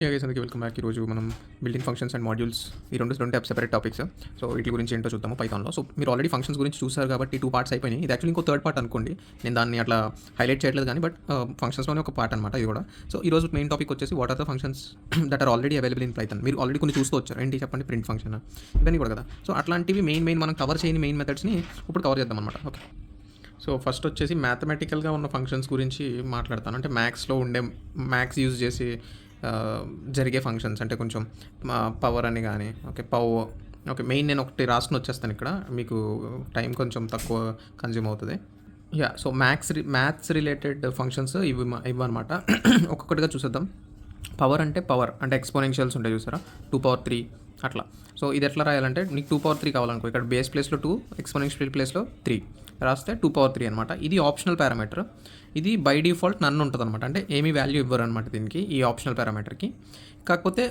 Guys అందరికీ welcome back. ఈరోజు మనం బిల్డింగ్ ఫంక్షన్స్ అండ్ మాడ్యూల్స్ ఈ రెండు సెపరేట్ టాపిక్స్. సో వీటి గురించి ఏంటో చూద్దాము పైథాన్లో. సో మీరు ఆల్రెడీ ఫంక్షన్స్ గురించి చూసారు కాబట్టి 2 పార్ట్స్ అయిపోయినాయి. ఇది యాక్చువల్లీ ఇంకో థర్డ్ పార్ట్ అనుకోండి. నేను దాన్ని అట్లా హైలైట్ చేయట్లేదు కానీ ఫంక్షన్స్లోనే ఒక పార్ట్ అనమాట ఇది కూడా. సో ఈరోజు మెయిన్ టాపిక్ వచ్చేసి what are the functions that are already available in Python. మీరు ఆల్రెడీ కొన్ని చూస్తూ వచ్చారు. ఏంటి చెప్పండి, ప్రింట్ ఫంక్షన్ ఇవన్నీ కూడా కదా. సో అట్లాంటివి మెయిన్ మనం కవర్ చేయని మెయిన్ మెథడ్స్ని ఇప్పుడు కవర్ చేద్దాం అనమాట. ఓకే, సో ఫస్ట్ వచ్చేసి మ్యాథమెటికల్గా ఉన్న ఫంక్షన్స్ గురించి మాట్లాడతాను. అంటే మ్యాథ్స్లో ఉండే మ్యాథ్స్ యూజ్ చేసి జరిగే ఫంక్షన్స్ అంటే కొంచెం పవర్ అని కానీ ఓకే మెయిన్ నేను ఒకటి రాసుకుని వచ్చేస్తాను ఇక్కడ, మీకు టైం కొంచెం తక్కువ కన్జ్యూమ్ అవుతుంది. సో మ్యాథ్స్ రిలేటెడ్ ఫంక్షన్స్ ఇవన్నమాట. ఒక్కొక్కటిగా చూసేద్దాం. పవర్ అంటే ఎక్స్పోనెన్షియల్స్ ఉంటాయి చూసారా, 2 power 3 అట్లా. సో ఇది ఎట్లా రాయాలంటే నీకు 2 power 3 కావాలనుకో, ఇక్కడ బేస్ ప్లేస్లో 2, ఎక్స్పోనెన్షియల్ ప్లేస్లో 3 రాస్తే 2 power 3 అనమాట. ఇది ఆప్షనల్ పారామీటర్. ఇది బై డిఫాల్ట్ నన్ను ఉంటుంది అనమాట, అంటే ఏమీ వాల్యూ ఇవ్వరు అనమాట దీనికి, ఈ ఆప్షనల్ పారామీటర్కి. కాకపోతే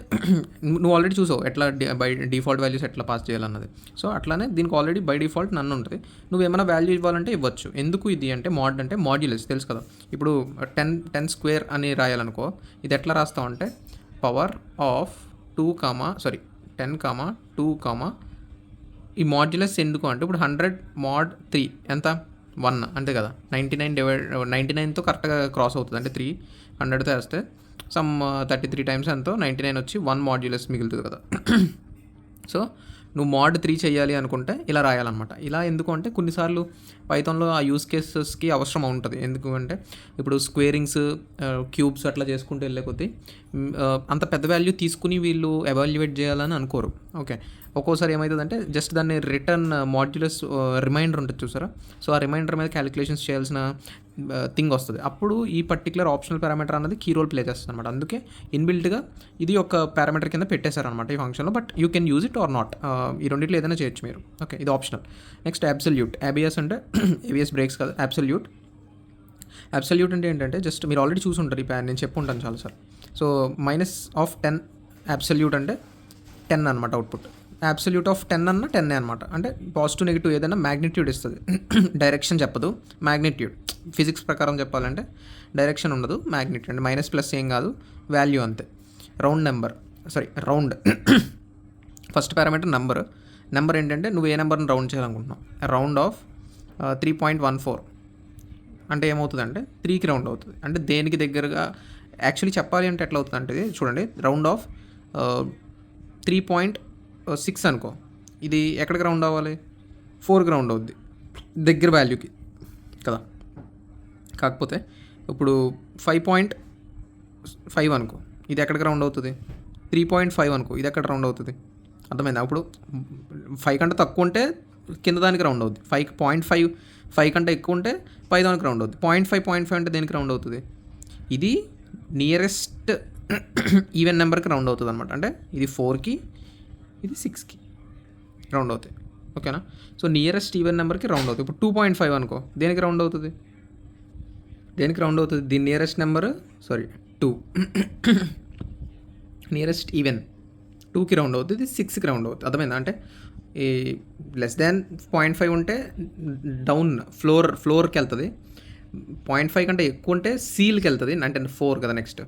నువ్వు ఆల్రెడీ చూసావు ఎట్లా బై డిఫాల్ట్ వాల్యూస్ ఎట్లా పాస్ చేయాలన్నది. సో అట్లానే దీనికి ఆల్రెడీ బై డిఫాల్ట్ నన్ను ఉంటుంది. నువ్వు ఏమైనా వాల్యూ ఇవ్వాలంటే ఇవ్వచ్చు. ఎందుకు ఇది అంటే మాడ్యులస్ తెలుసు కదా. ఇప్పుడు 10 స్క్వేర్ అని రాయాలనుకో, ఇది ఎట్లా రాస్తావు అంటే పవర్ ఆఫ్ 10, 2, ఈ మాడ్యులస్ ఎందుకు అంటే ఇప్పుడు 100 mod 3 ఎంత 1 అంతే కదా. 99తో కరెక్ట్గా క్రాస్ అవుతుంది. అంటే 300తో వేస్తే సమ్ 33 times ఎంతో 99 వచ్చి 1 మాడ్యులస్ మిగులుతుంది కదా. సో నువ్వు mod 3 చేయాలి అనుకుంటే ఇలా రాయాలన్నమాట. ఇలా ఎందుకు అంటే కొన్నిసార్లు పైథాన్లో ఆ యూస్ కేసెస్కి అవసరం ఉంటుంది. ఎందుకు అంటే ఇప్పుడు స్క్వేరింగ్స్, క్యూబ్స్ అట్లా చేసుకుంటూ వెళ్ళే కొద్దీ అంత పెద్ద వాల్యూ తీసుకుని వీళ్ళు ఎవాల్యుయేట్ చేయాలని అనుకోరు. ఓకే, ఒక్కోసారి ఏమవుతుందంటే జస్ట్ దాన్ని రిటర్న్ మాడ్యులస్ రిమైండర్ ఉంటుంది చూసారా. సో ఆ రిమైండర్ మీద క్యాలిక్యులేషన్స్ చేయాల్సిన థింగ్ వస్తుంది. అప్పుడు ఈ పర్టికులర్ ఆప్షనల్ పారామీటర్ అనేది కీ రోల్ ప్లే చేస్తుంది అనమాట. అందుకే ఇన్బిల్ట్గా ఇది ఒక పారామీటర్ కింద పెట్టేశారనమాట ఈ ఫంక్షన్లో. But you can use it or not, ఈ రెండింటిలో ఏదైనా చేయొచ్చు మీరు. ఓకే, ఇది ఆప్షనల్. Next absolute. ABS అంటే ABS బ్రేక్స్ కాదు, అబ్సల్యూట్ అంటే ఏంటంటే జస్ట్ మీరు ఆల్రెడీ చూసుంటారు, ఈ నేను చెప్పుంటాను చాలాసార్లు. సో -10 అబ్సల్యూట్ అంటే 10 అనమాట అవుట్పుట్. అబ్సల్యూట్ ఆఫ్ 10 అన్న 10 అనమాట. అంటే పాజిటివ్ నెగిటివ్ ఏదైనా మ్యాగ్నిట్యూడ్ ఇస్తుంది, డైరెక్షన్ చెప్పదు. మ్యాగ్నిట్యూడ్ ఫిజిక్స్ ప్రకారం చెప్పాలంటే డైరెక్షన్ ఉండదు, మ్యాగ్నిట్యూడ్ అంటే మైనస్ ప్లస్ ఏం కాదు, వాల్యూ అంతే. రౌండ్ ఫస్ట్ పారామీటర్ నెంబర్ ఏంటంటే నువ్వు ఏ నెంబర్ని రౌండ్ చేయాలనుకుంటున్నావు. రౌండ్ ఆఫ్ 3.14 అంటే ఏమవుతుందంటే 3కి రౌండ్ అవుతుంది. అంటే దేనికి దగ్గరగా యాక్చువల్లీ చెప్పాలి అంటే ఎట్లా అవుతుంది అంటే చూడండి, రౌండ్ ఆఫ్ 3.6 అనుకో, ఇది ఎక్కడికి రౌండ్ అవ్వాలి, 4కి రౌండ్ అవుద్ది దగ్గర వాల్యూకి కదా. కాకపోతే ఇప్పుడు 5.5 అనుకో, ఇది ఎక్కడికి రౌండ్ అవుతుంది, 3.5 అనుకో, ఇది ఎక్కడ రౌండ్ అవుతుంది. అర్థమైందా? అప్పుడు 5 కంటే తక్కువ ఉంటే కింద దానికి రౌండ్ అవుతుంది. 5 కంటే ఎక్కువ ఉంటే పై దానికి రౌండ్ అవుతుంది. 0.5 అంటే దేనికి రౌండ్ అవుతుంది, ఇది నియరెస్ట్ ఈవెన్ నెంబర్కి రౌండ్ అవుతుంది అనమాట. అంటే ఇది 4కి, ఇది 6కి రౌండ్ అవుతాయి. ఓకేనా? సో నియరెస్ట్ ఈవెన్ నెంబర్కి రౌండ్ అవుతుంది. ఇప్పుడు 2.5 అనుకో, దేనికి రౌండ్ అవుతుంది, దీని నియరెస్ట్ నెంబర్ 2 నియరెస్ట్ ఈవెన్ 2కి రౌండ్ అవుతుంది, 6కి రౌండ్ అవుతుంది. అర్థమైందా? అంటే ఈ లెస్ దాన్ 0.5 ఉంటే డౌన్ ఫ్లోర్కి వెళ్తుంది, 0.5 కంటే ఎక్కువ ఉంటే సీల్కి వెళ్తుంది, అంటే 4 కదా. నెక్స్ట్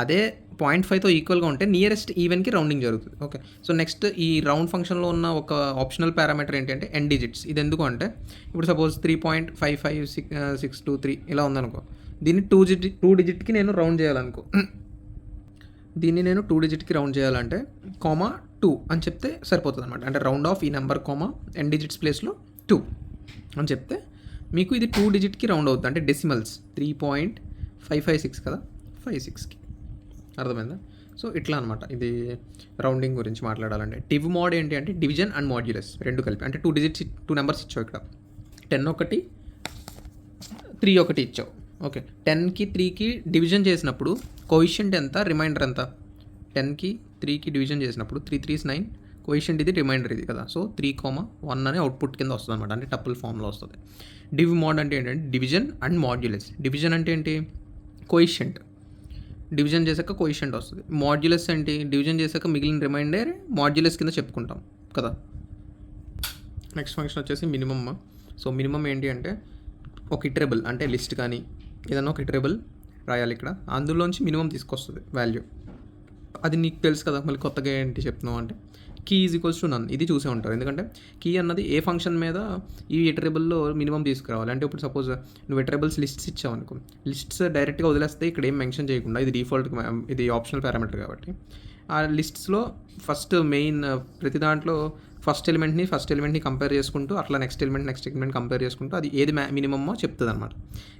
అదే 0.5తో ఈక్వల్గా ఉంటే నియరెస్ట్ ఈవెన్కి రౌండింగ్ జరుగుతుంది. ఓకే, సో నెక్స్ట్ ఈ రౌండ్ ఫంక్షన్లో ఉన్న ఒక ఆప్షనల్ పారామీటర్ ఏంటంటే n digits. ఇది ఎందుకు అంటే ఇప్పుడు సపోజ్ 3.55623 ఇలా ఉందనుకో, దీన్ని 2 digitకి నేను రౌండ్ చేయాలనుకో, దీన్ని నేను 2 digitకి రౌండ్ చేయాలంటే 2 అని చెప్తే సరిపోతుంది అనమాట. అంటే రౌండ్ ఆఫ్ ఈ నెంబర్ n digits ప్లేస్లో 2 అని చెప్తే మీకు ఇది 2 digitకి రౌండ్ అవుతుంది. అంటే డెసిమల్స్ 3.556 కదా, 56కి. అర్థమైందా? సో ఇట్లా అనమాట ఇది రౌండింగ్ గురించి మాట్లాడాలంటే. డివ్ మోడ్ ఏంటి అంటే డివిజన్ అండ్ మాడ్యులస్ రెండు కలిపి. అంటే 2 digits 2 నెంబర్స్ ఇచ్చావు, ఇక్కడ 10 ఒకటి 3 ఒకటి ఇచ్చావు. ఓకే, 10కి 3కి డివిజన్ చేసినప్పుడు కోఎఫిషియంట్ ఎంత, రిమైండర్ ఎంత. 10కి 3కి డివిజన్ చేసినప్పుడు 3 3 9, కోఎఫిషియంట్ ఇది, రిమైండర్ ఇది కదా. సో 3,1 అని అవుట్పుట్ కింద వస్తుంది అనమాట, అంటే టపుల్ ఫామ్లో వస్తుంది. డివ్ మోడ్ అంటే ఏంటంటే డివిజన్ అండ్ మాడ్యులస్. డివిజన్ అంటే ఏంటి, కోఎఫిషియంట్, డివిజన్ చేశాక కోఎఫిషియంట్ వస్తుంది. మాడ్యులస్ ఏంటి, డివిజన్ చేశాక మిగిలిన రిమైండర్ మాడ్యులస్ కింద చెప్పుకుంటాం కదా. నెక్స్ట్ ఫంక్షన్ వచ్చేసి మినిమమ్. సో మినిమమ్ ఏంటి అంటే ఒక ఇటరబుల్, అంటే లిస్ట్ కానీ ఏదన్నా ఒక ఇటరబుల్ రాయాలి ఇక్కడ, అందులోంచి మినిమం తీసుకొస్తుంది వాల్యూ. అది నీకు తెలుసు కదా, మళ్ళీ కొత్తగా ఏంటి చెప్తున్నావు అంటే key is equals to none. ఇది చూసే ఉంటారు, ఎందుకంటే కీ అన్నది ఏ ఫంక్షన్ మీద ఈ ఇటరబుల్లో మినిమం తీసుకురావాలి. అంటే ఇప్పుడు సపోజ్ నువ్వు ఇటరబుల్స్ లిస్ట్స్ ఇచ్చావు అనుకో, లిస్ట్స్ డైరెక్ట్గా వదిలేస్తే ఇక్కడ ఏం మెన్షన్ చేయకుండా, ఇది డిఫాల్ట్, ఇది ఆప్షనల్ పారామీటర్ కాబట్టి ఆ లిస్ట్స్లో ఫస్ట్ మెయిన్ ప్రతి దాంట్లో ఫస్ట్ ఎలిమెంట్ని కంపేర్ చేసుకుంటూ అట్లా నెక్స్ట్ ఎలిమెంట్ కంపేర్ చేసుకుంటూ అది ఏది మినిమమ్మో చెప్తుంది అనమాట.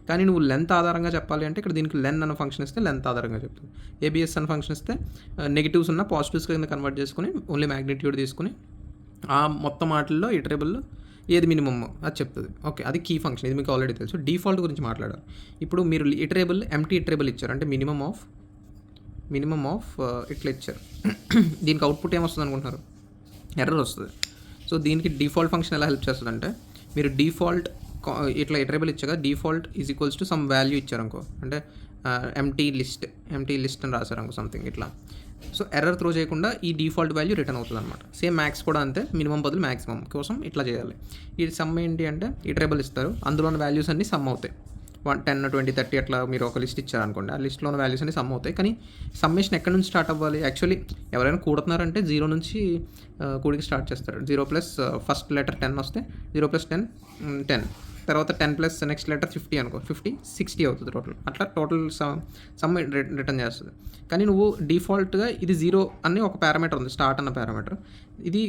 కానీ నువ్వు లెంత్ ఆధారంగా చెప్పాలి అంటే ఇక్కడ దీనికి లెన్ అన్న ఫంక్షన్ ఇస్తే లెంత్ ఆధారంగా చెప్తుంది. ఏబిఎస్ అన్న ఫంక్షన్ ఇస్తే నెగిటివ్స్ ఉన్న పాజిటివ్స్ కింద కన్వర్ట్ చేసుకుని ఓన్లీ మ్యాగ్నిట్యూడ్ తీసుకుని ఆ మొత్తం వాటిల్లో ఇటరబుల్లో ఏది మినిమమ్ అది చెప్తుంది. ఓకే, అది కీ ఫంక్షన్, ఇది మీకు ఆల్రెడీ తెలుసు. డిఫాల్ట్ గురించి మాట్లాడాలి. ఇప్పుడు మీరు ఇటరబుల్ ఎంటీ ఇటరబుల్ ఇచ్చారు అంటే మినిమమ్ ఆఫ్ ఇట్లా ఇచ్చారు. దీనికి అవుట్పుట్ ఏమొస్తుంది అనుకుంటున్నారు? ఎర్రర్ వస్తుంది. సో దీనికి డిఫాల్ట్ ఫంక్షన్ ఎలా హెల్ప్ చేస్తుంది అంటే, మీరు డిఫాల్ట్ ఇట్లా ఇటరబుల్ ఇచ్చాక default is equals to some value ఇచ్చారనుకో, అంటే ఎంటీ లిస్ట్ అని రాశారనుకో సంథింగ్ ఇట్లా. సో ఎర్రర్ త్రో చేయకుండా ఈ డిఫాల్ట్ వాల్యూ రిటర్న్ అవుతుంది అనమాట. సేమ్ మ్యాక్స్ కూడా అంతే, మినిమం బదులు మ్యాక్సిమం కోసం ఇట్లా చేయాలి. ఈ సమ్ ఏంటి అంటే ఇటరబుల్ ఇస్తారు, అందులో ఉన్న వాల్యూస్ అన్నీ సమ్ అవుతాయి. 10, 20, 30 అట్లా మీరు ఒక లిస్ట్ ఇచ్చారనుకోండి, ఆ లిస్ట్లో ఉన్న వాల్యూస్ అన్ని సమ్ అవుతాయి. కానీ సమ్మేషన్ ఎక్కడి నుంచి స్టార్ట్ అవ్వాలి? యాక్చువల్లీ ఎవరైనా కూడుతున్నారంటే 0 నుంచి కూడికి స్టార్ట్ చేస్తారు. 0 ప్లస్ ఫస్ట్ లెటర్ 10 వస్తే 0 ప్లస్ 10 10, తర్వాత 10 ప్లస్ నెక్స్ట్ లెటర్ 50 అనుకో, 50 60 అవుతుంది టోటల్. అట్లా టోటల్ సమ్ రిటర్న్ చేస్తుంది. కానీ నువ్వు డిఫాల్ట్గా ఇది 0 అని ఒక పారామీటర్ ఉంది, స్టార్ట్ అన్న పారామీటర్. ఇది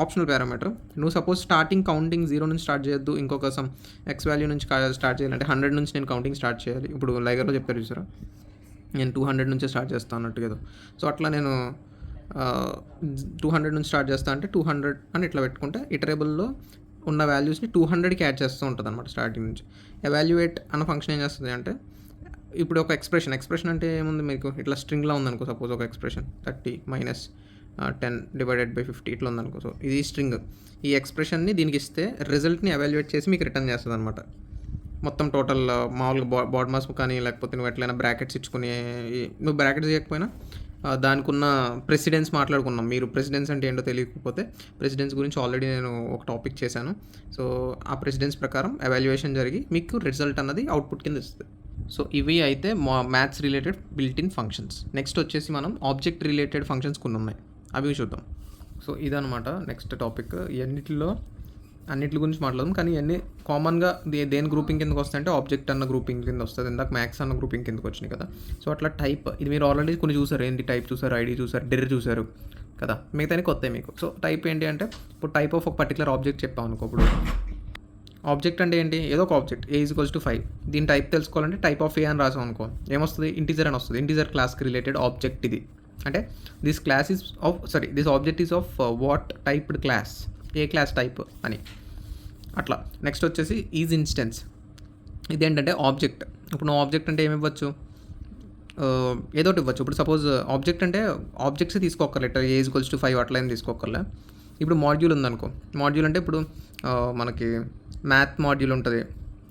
ఆప్షనల్ పారామీటర్. నువ్వు సపోజ్ స్టార్టింగ్ కౌంటింగ్ 0 నుంచి స్టార్ట్ చేయొద్దు, ఇంకొక సమ్ ఎక్స్ వాల్యూ నుంచి స్టార్ట్ చేయాలంటే 100 నుంచి నేను కౌంటింగ్ స్టార్ట్ చేయాలి. ఇప్పుడు లైగర్లో చెప్పారు చూసారా, నేను 200 నుంచే స్టార్ట్ చేస్తాను అన్నట్టు కదా. సో అట్లా నేను 200 నుంచి స్టార్ట్ చేస్తా అంటే 200 అని ఇట్లా పెట్టుకుంటే ఇటరబుల్లో ఉన్న వాల్యూస్ని 200కి యాడ్ చేస్తూ ఉంటుంది అనమాట స్టార్టింగ్ నుంచి. ఎవాల్యుయేట్ అన్న ఫంక్షన్ ఏం చేస్తుంది అంటే, ఇప్పుడు ఒక ఎక్స్ప్రెషన్ అంటే ఏముంది మీకు, ఇట్లా స్ట్రింగ్లో ఉందనుకో, సపోజ్ ఒక ఎక్స్ప్రెషన్ 30 మైనస్ 10 డివైడెడ్ బై 50 ఇట్లా ఉందనుకో. సో ఇది స్ట్రింగ్. ఈ ఎక్స్ప్రెషన్ని దీనికి ఇస్తే రిజల్ట్ని ఎవాల్యుయేట్ చేసి మీకు రిటర్న్ చేస్తుంది అనమాట. మొత్తం టోటల్ మామూలుగా బాడ్ మాస్ కానీ, లేకపోతే నువ్వు ఎట్లయినా బ్రాకెట్స్ ఇచ్చుకుని, నువ్వు బ్రాకెట్స్ చేయకపోయినా దానికి ఉన్న ప్రెసిడెన్స్ మాట్లాడుకున్నాం. మీరు ప్రెసిడెన్స్ అంటే ఏంటో తెలియకపోతే, ప్రెసిడెన్స్ గురించి ఆల్రెడీ నేను ఒక టాపిక్ చేశాను. సో ఆ ప్రెసిడెన్స్ ప్రకారం ఎవాల్యుయేషన్ జరిగి మీకు రిజల్ట్ అన్నది అవుట్పుట్ కింద ఇస్తుంది. సో ఇవి అయితే maths related built-in functions. Next వచ్చేసి మనం ఆబ్జెక్ట్ రిలేటెడ్ ఫంక్షన్స్ కొన్ని ఉన్నాయి, అవి చూద్దాం. సో ఇదనమాట నెక్స్ట్ టాపిక్. అన్నిటి గురించి మాట్లాడదాం, కానీ ఇవన్నీ కామన్గా దేని గ్రూపింగ్ కిందకి వస్తాయంటే ఆబ్జెక్ట్ అన్న గ్రూపింగ్ కింద వస్తుంది. ఇందాక మ్యాథ్స్ అన్న గ్రూపింగ్ కిందకి వచ్చినాయి కదా. సో అట్లా టైప్, ఇది మీరు ఆల్రెడీ కొన్ని చూసారు, ఏంటి టైప్ చూసారు, ఐడి చూసారు, డెర్ చూసారు కదా, మిగతాని కొత్త మీకు. సో టైప్ ఏంటి అంటే, ఇప్పుడు టైప్ ఆఫ్ ఒక పర్టికులర్ ఆబ్జెక్ట్ చెప్పాం అనుకో. ఇప్పుడు ఆబ్జెక్ట్ అంటే ఏంటి, ఏదో ఒక ఆబ్జెక్ట్ A = 5, దీని టైప్ తెలుసుకోవాలంటే టైప్ ఆఫ్ A అని రాసాం అనుకో, ఏమొస్తుంది, ఇంటీజర్ అని వస్తుంది. ఇంటీజర్ క్లాస్కి రిలేటెడ్ ఆబ్జెక్ట్ ఇది. అంటే this object is of what typed class, A clause type అని అట్లా. నెక్స్ట్ వచ్చేసి ఈజ్ ఇన్స్టెన్స్. ఇదేంటంటే ఆబ్జెక్ట్. ఇప్పుడు నువ్వు ఆబ్జెక్ట్ అంటే ఏమి ఇవ్వచ్చు, ఏదో ఒకటి ఇవ్వచ్చు. ఇప్పుడు సపోజ్ ఆబ్జెక్ట్ అంటే ఆబ్జెక్ట్స్ తీసుకోకర్లేదు, A = 5 అట్లా ఏం తీసుకోకర్లే. ఇప్పుడు మాడ్యూల్ ఉందనుకో, మాడ్యూల్ అంటే ఇప్పుడు మనకి మ్యాథ్ మాడ్యూల్ ఉంటుంది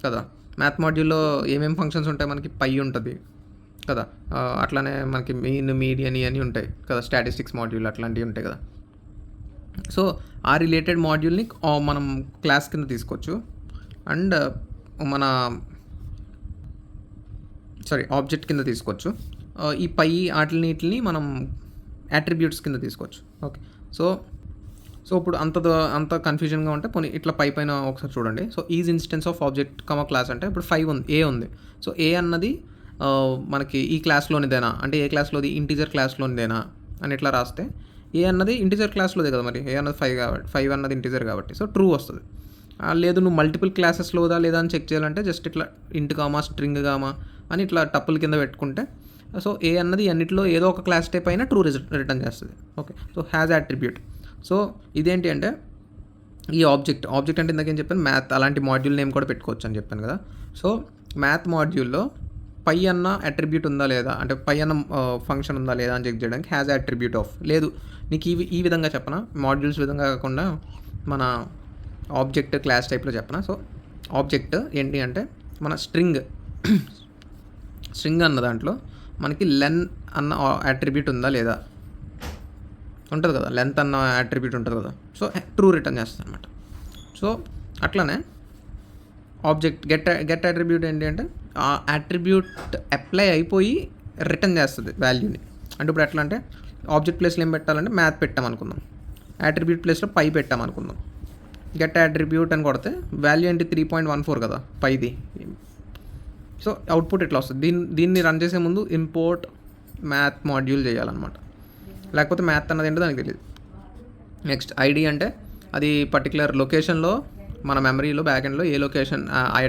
కదా. మ్యాథ్ మాడ్యూల్లో ఏమేమి ఫంక్షన్స్ ఉంటాయి, మనకి పై ఉంటుంది కదా, అట్లానే మనకి మెయిన్, మీడియన్ ఇవన్నీ ఉంటాయి కదా, స్టాటిస్టిక్స్ మాడ్యూల్ అట్లాంటివి ఉంటాయి కదా. సో ఆ రిలేటెడ్ మాడ్యూల్ని మనం క్లాస్ కింద తీసుకోవచ్చు, అండ్ మన ఆబ్జెక్ట్ కింద తీసుకోవచ్చు. ఈ పై వాటిని మనం అట్రిబ్యూట్స్ కింద తీసుకోవచ్చు. ఓకే, సో ఇప్పుడు అంత కన్ఫ్యూజన్గా ఉంటే పోనీ ఇట్లా పైన ఒకసారి చూడండి. So is instance of object class అంటే ఇప్పుడు 5 ఉంది, A ఉంది. సో A అన్నది మనకి ఈ క్లాస్లోనిదేనా అంటే, ఏ క్లాస్లోది, ఇంటీజర్ క్లాస్లోనిదేనా అని ఇట్లా రాస్తే, A అన్నది ఇంటీజర్ క్లాస్లోదే కదా, మరి A అన్నది 5 కాబట్టి, 5 అన్నది ఇంటీజర్ కాబట్టి సో ట్రూ వస్తుంది. లేదు నువ్వు మల్టిపుల్ క్లాసెస్లోదా లేదా అని చెక్ చేయాలంటే జస్ట్ ఇట్లా ఇంట్ కామా స్ట్రింగ్ కామా అని ఇట్లా టప్పుల కింద పెట్టుకుంటే, సో A అన్నది అన్నిటిలో ఏదో ఒక క్లాస్ టైప్ అయినా ట్రూ రిటర్న్ చేస్తుంది. Okay, so has attribute. So ఇదేంటి అంటే ఈ ఆబ్జెక్ట్ అంటే ఇందాక ఏం చెప్పాను, మ్యాథ్ అలాంటి మాడ్యూల్ నేమ్ కూడా పెట్టుకోవచ్చు అని చెప్పాను కదా. సో మ్యాథ్ మాడ్యూల్లో పై అన్న అట్రిబ్యూట్ ఉందా లేదా, అంటే పై అన్న ఫంక్షన్ ఉందా లేదా అని చెక్ చేయడానికి హ్యాజ్ అట్రిబ్యూట్ ఆఫ్. లేదు నీకు ఈ విధంగా చెప్పనా, మాడ్యూల్స్ విధంగా కాకుండా మన ఆబ్జెక్ట్ క్లాస్ టైప్లో చెప్పనా. సో ఆబ్జెక్ట్ ఏంటి అంటే మన స్ట్రింగ్ అన్న దాంట్లో మనకి లెన్ అన్న అట్రిబ్యూట్ ఉందా లేదా ఉంటుంది కదా, లెంత్ అన్న అట్రిబ్యూట్ ఉంటుంది కదా. సో ట్రూ రిటర్న్ చేస్తుంది అనమాట. సో అట్లానే ఆబ్జెక్ట్ గెట్ అట్రిబ్యూట్ ఏంటి అంటే ఆ అట్రిబ్యూట్ అప్లై అయిపోయి రిటర్న్ చేస్తుంది వాల్యూని. అంటే ఇప్పుడు ఎట్లా అంటే ఆబ్జెక్ట్ ప్లేస్లో ఏం పెట్టాలంటే మ్యాథ్ పెట్టామనుకుందాం, యాట్రిబ్యూట్ ప్లేస్లో పై పెట్టామనుకుందాం. గెట్ యాట్రిబ్యూట్ అని కొడితే వాల్యూ ఏంటి 3.14 కదా పైది. సో అవుట్పుట్ ఇట్లా వస్తుంది. దీన్ని రన్ చేసే ముందు ఇంపోర్ట్ మ్యాథ్ మాడ్యూల్ చేయాలన్నమాట, లేకపోతే మ్యాథ్ అన్నది ఏంటో దానికి తెలియదు. నెక్స్ట్ ఐడి అంటే అది పర్టికులర్ లొకేషన్లో మన మెమరీలో బ్యాకెండ్లో ఏ లొకేషన్, ఆ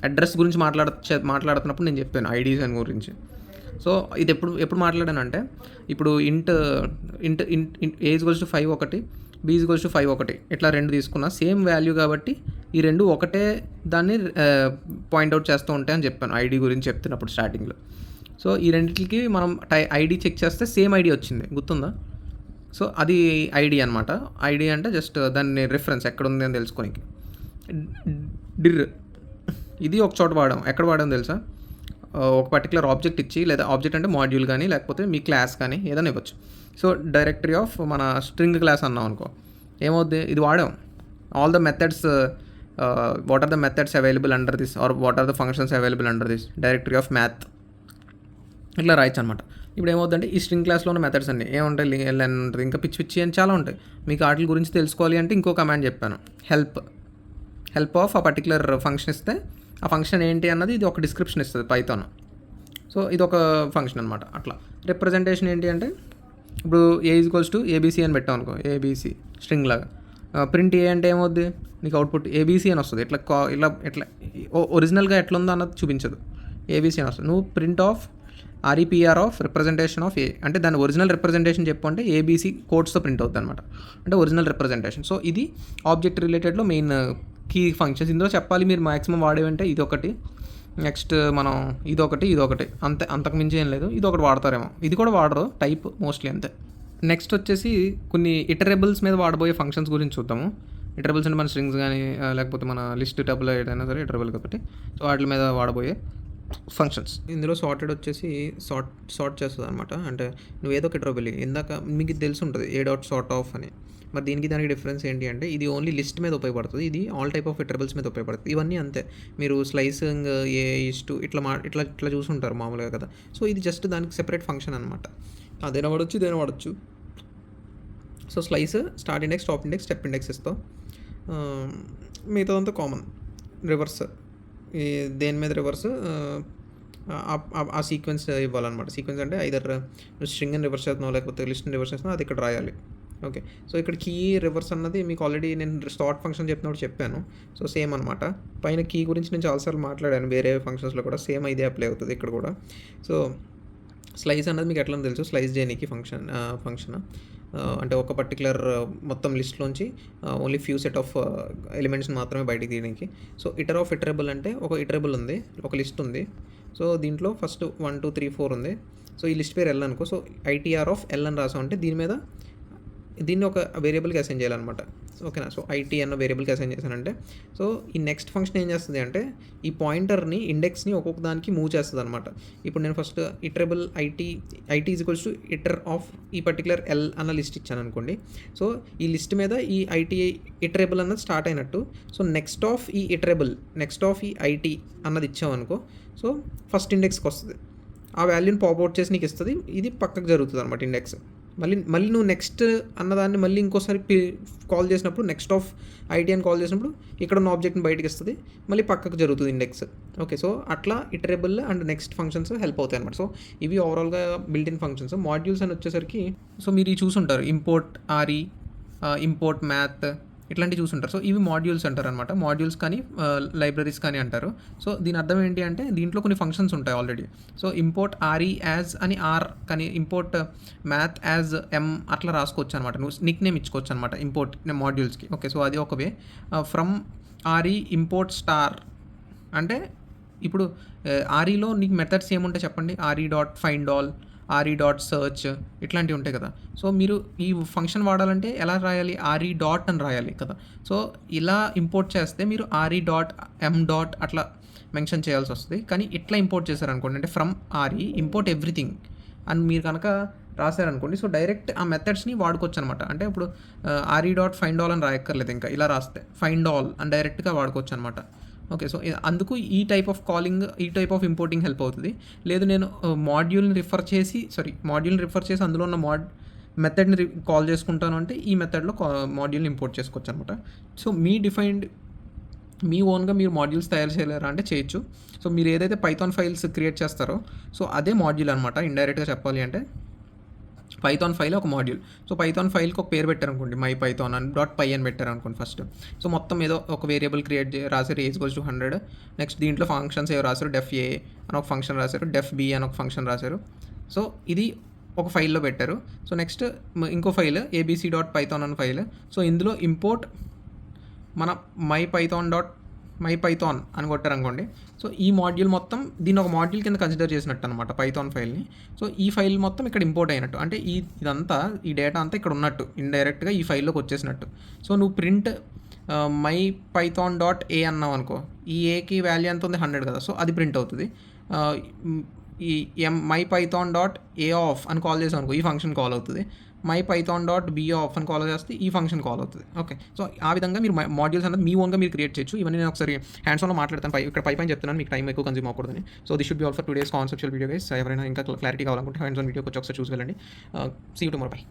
అడ్రస్ గురించి మాట్లాడుతున్నప్పుడు నేను చెప్పాను ఐడీస్ అని గురించి. సో ఇది ఎప్పుడు మాట్లాడానంటే ఇప్పుడు ఇంట్ A = 5 ఒకటి, B = 5 ఒకటి, ఇట్లా 2 తీసుకున్నా సేమ్ వాల్యూ కాబట్టి ఈ 2 ఒకటే దాన్ని పాయింట్అవుట్ చేస్తూ ఉంటాయి అని చెప్పాను ఐడి గురించి చెప్తున్నప్పుడు స్టార్టింగ్లో. సో ఈ రెండింటికి మనం ఐడి చెక్ చేస్తే సేమ్ ఐడి వచ్చింది, గుర్తుందా? సో అది ఐడి అనమాట. ఐడి అంటే జస్ట్ దాన్ని రిఫరెన్స్ ఎక్కడ ఉంది అని తెలుసుకోనికి. డిర్ ఇది ఒక చోట వాడాం. ఎక్కడ వాడాం తెలుసా? ఒక పర్టికులర్ ఆబ్జెక్ట్ ఇచ్చి, లేదా ఆబ్జెక్ట్ అంటే మాడ్యూల్ కానీ లేకపోతే మీ క్లాస్ కానీ ఏదైనా ఇవ్వచ్చు. సో డైరెక్టరీ ఆఫ్ మన స్ట్రింగ్ క్లాస్ అన్నాం అనుకో, ఏమవుద్ది? ఇది వాడాం. All the methods, what are the methods available under this, or what are the functions available under this directory of math, ఇట్లా రాయొచ్చు అనమాట. ఇప్పుడు ఏమవుతుందంటే ఈ స్ట్రింగ్ క్లాస్లో ఉన్న మెథడ్స్ అన్ని ఏముంటాయి, ఎల్ఎన్ ఉంటుంది, ఇంకా పిచ్చి అని చాలా ఉంటాయి. మీకు వాటి గురించి తెలుసుకోవాలి అంటే ఇంకో కమాండ్ చెప్పాను, హెల్ప్ ఆఫ్ ఆ పర్టికులర్ ఫంక్షన్ ఇస్తే ఆ ఫంక్షన్ ఏంటి అన్నది ఇది ఒక డిస్క్రిప్షన్ ఇస్తుంది పైథాన్. సో ఇది ఒక ఫంక్షన్ అనమాట. అట్లా రిప్రజెంటేషన్ ఏంటి అంటే ఇప్పుడు A = ABC అని పెట్టాం అనుకో, ABC స్ట్రింగ్ లాగా. ప్రింట్ ఏ అంటే ఏమవుద్ది, నీకు అవుట్పుట్ ABC అని వస్తుంది. ఇట్లా ఒరిజినల్గా ఎట్లా ఉందో అన్నది చూపించదు, ABC అని వస్తుంది. నువ్వు print of REPR of representation of A అంటే దాని ఒరిజినల్ రిప్రజెంటేషన్ చెప్పు అంటే ABC కోడ్స్తో ప్రింట్ అవుతుంది అనమాట, అంటే ఒరిజినల్ రిప్రజెంటేషన్. సో ఇది ఆబ్జెక్ట్ రిలేటెడ్లో మెయిన్ కీ ఫంక్షన్స్. ఇందులో చెప్పాలి మీరు మ్యాక్సిమం వాడేవంటే ఇది ఒకటి, నెక్స్ట్ మనం ఇదొకటి అంతకు మించి ఏం లేదు. ఇది ఒకటి వాడతారేమో, ఇది కూడా వాడరు టైప్ మోస్ట్లీ అంతే. నెక్స్ట్ వచ్చేసి కొన్ని ఇటరేబుల్స్ మీద వాడబోయే ఫంక్షన్స్ గురించి చూద్దాము. ఇటరేబుల్స్ అంటే మన స్ట్రింగ్స్ కానీ లేకపోతే మన లిస్ట్ టేబుల్ ఏదైనా సరే ఇటరేబుల్ కాబట్టి, సో వాటి మీద వాడబోయే ఫంక్షన్స్. ఇందులో సార్టెడ్ వచ్చేసి సార్ట్ చేస్తుంది అనమాట. అంటే నువ్వు ఏదో ఒక ఇటరేబుల్ ఇందాక మీకు తెలిసి ఉంటుంది A.sort అని. మరి దానికి డిఫరెన్స్ ఏంటి అంటే ఇది ఓన్లీ లిస్ట్ మీద ఉపయోగపడుతుంది, ఇది ఆల్ టైప్ ఆఫ్ ఇటరబుల్స్ మీద ఉపయోగపడుతుంది. ఇవన్నీ అంతే, మీరు స్లైసింగ్ ఇట్లా చూసుంటారు మామూలుగా కదా. సో ఇది జస్ట్ దానికి సెపరేట్ ఫంక్షన్ అనమాట. అదైనా వాడచ్చు, ఇదైనా వాడచ్చు. So slice start index, stop index, step index ఇస్తాం. మిగతాదంతా కామన్. రివర్స్ దేని మీద రివర్స్ ఆ సీక్వెన్స్ ఇవ్వాలన్నమాట. సీక్వెన్స్ అంటే ఐదర్ నువ్వు స్ట్రింగ్ అని రివర్స్ చేస్తున్నావు లేకపోతే లిస్ట్ని రివర్స్ చేస్తున్నావు, అది ఇక్కడ రాయాలి. ఓకే, సో ఇక్కడ కీ రివర్స్ అన్నది మీకు ఆల్రెడీ నేను స్టార్ట్ ఫంక్షన్ చెప్పినప్పుడు చెప్పాను. సో సేమ్ అనమాట. పైన కీ గురించి నేను చాలాసార్లు మాట్లాడాను వేరే ఫంక్షన్స్లో కూడా, సేమ్ ఇదే అప్లై అవుతుంది ఇక్కడ కూడా. సో స్లైస్ అన్నది మీకు ఎట్లా తెలుసు, స్లైస్ చేయడానికి ఫంక్షన్ అంటే ఒక పర్టికులర్ మొత్తం లిస్ట్లోంచి only few set of elements మాత్రమే బయటికి తీయడానికి. సో ఇటరబుల్ అంటే ఒక ఇటరబుల్ ఉంది, ఒక లిస్ట్ ఉంది. సో దీంట్లో ఫస్ట్ 1 2 3 4 ఉంది. సో ఈ లిస్ట్ పేరు L అనుకో. సో ITR ఆఫ్ L అని రాసాం అంటే దీన్ని ఒక వేరియబుల్కి అసైన్ చేయాలన్నమాట. ఓకేనా. సో IT అన్న వేరియబుల్కి అసైన్ చేశానంటే, సో ఈ నెక్స్ట్ ఫంక్షన్ ఏం చేస్తుంది అంటే ఈ పాయింటర్ని ఇండెక్స్ని ఒక్కొక్క దానికి మూవ్ చేస్తుంది అనమాట. ఇప్పుడు నేను first iterable IT = eater of ఈ పర్టికులర్ L అన్న లిస్ట్ ఇచ్చాను అనుకోండి. సో ఈ లిస్ట్ మీద ఈ IT ఇటరబుల్ అన్నది స్టార్ట్ అయినట్టు. సో నెక్స్ట్ ఆఫ్ ఈ IT అన్నది ఇచ్చామనుకో, సో ఫస్ట్ ఇండెక్స్కి వస్తుంది, ఆ వాల్యూని పాప్అవుట్ చేసి నీకు ఇస్తుంది. ఇది పక్కకు జరుగుతుంది అనమాట ఇండెక్స్. మళ్ళీ నువ్వు నెక్స్ట్ అన్నదాన్ని మళ్ళీ ఇంకోసారి కాల్ చేసినప్పుడు, నెక్స్ట్ ఆఫ్ IT అని కాల్ చేసినప్పుడు ఇక్కడ ఉన్న ఆబ్జెక్ట్ని బయటకి ఇస్తుంది, మళ్ళీ పక్కకు జరుగుతుంది ఇండెక్స్. ఓకే, సో అట్లా iterable and next functions help అవుతాయి అనమాట. సో ఇవి ఓవరాల్గా బిల్ట్ ఇన్ ఫంక్షన్స్. మాడ్యూల్స్ అని వచ్చేసరికి సో మీరు చూసుంటారు, ఇంపోర్ట్ RE, ఇంపోర్ట్ మ్యాథ్, ఇట్లాంటివి చూసుంటారు. సో ఇవి మాడ్యూల్స్ అంటారు అనమాట. మాడ్యూల్స్ కానీ లైబ్రరీస్ కానీ అంటారు. సో దీని అర్థం ఏంటి అంటే దీంట్లో కొన్ని ఫంక్షన్స్ ఉంటాయి already. So import RE as అని R కానీ ఇంపోర్ట్ మ్యాథ్ యాజ్ M అట్లా రాసుకోవచ్చు అనమాట. నువ్వు నిక్ నేమ్ ఇచ్చుకోవచ్చు అనమాట ఇంపోర్ట్ మాడ్యూల్స్కి. ఓకే, సో అది ఒక వే. ఫ్రమ్ RE ఇంపోర్ట్ స్టార్ అంటే ఇప్పుడు REలో నీకు మెథడ్స్ ఏముంటాయి చెప్పండి. RE.findAll, RE.search ఇట్లాంటివి ఉంటాయి కదా. సో మీరు ఈ ఫంక్షన్ వాడాలంటే ఎలా రాయాలి, RE డాట్ అని రాయాలి కదా. సో ఇలా ఇంపోర్ట్ చేస్తే మీరు RE.m అట్లా మెన్షన్ చేయాల్సి వస్తుంది. కానీ ఇట్లా ఇంపోర్ట్ చేశారనుకోండి, అంటే ఫ్రమ్ RE ఇంపోర్ట్ ఎవ్రీథింగ్ అని మీరు కనుక రాశారనుకోండి, సో డైరెక్ట్ ఆ మెథడ్స్ని వాడుకోవచ్చు అనమాట. అంటే ఇప్పుడు RE.findAll అని రాయక్కర్లేదు, ఇంకా ఇలా రాస్తే findAll అని డైరెక్ట్గా వాడుకోవచ్చు అనమాట. ఓకే. సో, అందుకు ఈ టైప్ ఆఫ్ కాలింగ్, ఈ టైప్ ఆఫ్ ఇంపోర్టింగ్ హెల్ప్ అవుతది. లేదు నేను మాడ్యూల్‌ని రిఫర్ చేసి అందులో ఉన్న మెథడ్‌ని కాల్ చేసుకుంటాను అంటే ఈ మెథడ్‌లో మాడ్యూల్‌ని ఇంపోర్ట్ చేసుకోవచ్చనమాట. సో, మీ ఓన్‌గా మీరు మాడ్యూల్స్ తయారు చేయలేరా అంటే చేయొచ్చు. సో, మీరు ఏదైతే పైథాన్ ఫైల్స్ క్రియేట్ చేస్తారో సో, అదే మాడ్యూల్ అనమాట. ఇండైరెక్ట్‌గా చెప్పాలి అంటే పైథాన్ ఫైల్ ఒక మాడ్యూల్. సో, పైథాన్ ఫైల్‌కి ఒక పేరు పెట్టారనుకోండి, మై పైథాన్ అని .పై అని పెట్టారనుకోండి ఫస్ట్. సో, మొత్తం ఏదో ఒక వేరియబుల్ రాసారు a=100. నెక్స్ట్ దీంట్లో ఫంక్షన్స్ ఏవో రాసారు. డెఫ్ ఏ అని ఒక ఫంక్షన్ రాసారు. డెఫ్ బి అని ఒక ఫంక్షన్ రాసారు. సో, ఇది ఒక ఫైల్‌లో పెట్టారు. సో, నెక్స్ట్ ఇంకో ఫైల్ abc.python అని ఫైల్. సో, ఇందులో ఇంపోర్ట్ మన mypython అని కొట్టారనుకోండి. సో, ఈ మాడ్యూల్ మొత్తం దీన్ని ఒక మాడ్యూల్ కింద కన్సిడర్ చేసినట్టు అనమాట పైథాన్ ఫైల్‌ని. సో, ఈ ఫైల్ మొత్తం ఇక్కడ ఇంపోర్ట్ అయినట్టు. అంటే ఇదంతా ఈ డేటా అంతా ఇక్కడ ఉన్నట్టు. ఇండైరెక్ట్‌గా ఈ ఫైల్‌లోకి వచ్చేసినట్టు. సో, నువ్వు ప్రింట్ mypython.a అన్నావు అనుకో. ఈ ఏకి వాల్యూ ఎంత ఉంది? 100 కదా! సో, అది ప్రింట్ అవుతది. ఈ mypython.aof అని కాల్ చేసావు అనుకో, ఈ ఫంక్షన్ కాల్ అవుతది. mypython.bof అని కాల్ చేస్తే ఈ ఫంక్షన్ కాల్ అవుతది. ఓకే. సో, ఆ విధంగా మీరు మాడ్యూల్స్ అనేది మీ ఓన్‌గా మీరు క్రియేట్ చేయొచ్చు. ఇవన్నీ నేను ఒకసారి హ్యాండ్స్ ఆన్‌లో మాట్లాడతాను. ఇక్కడ పైన చెప్తున్నాను. మీకు టైం ఎక్కువ కన్జ్యూమ్ అవ్వకూడదని. So, this should be all for today's conceptual video guys. ఎవరైనా ఇంకా క్లారిటీ కావాలనుకుంటే హ్యాండ్స్ ఆన్ వీడియోకి వచ్చి ఒకసారి చూసి వెళ్ళండి. See you tomorrow. బై.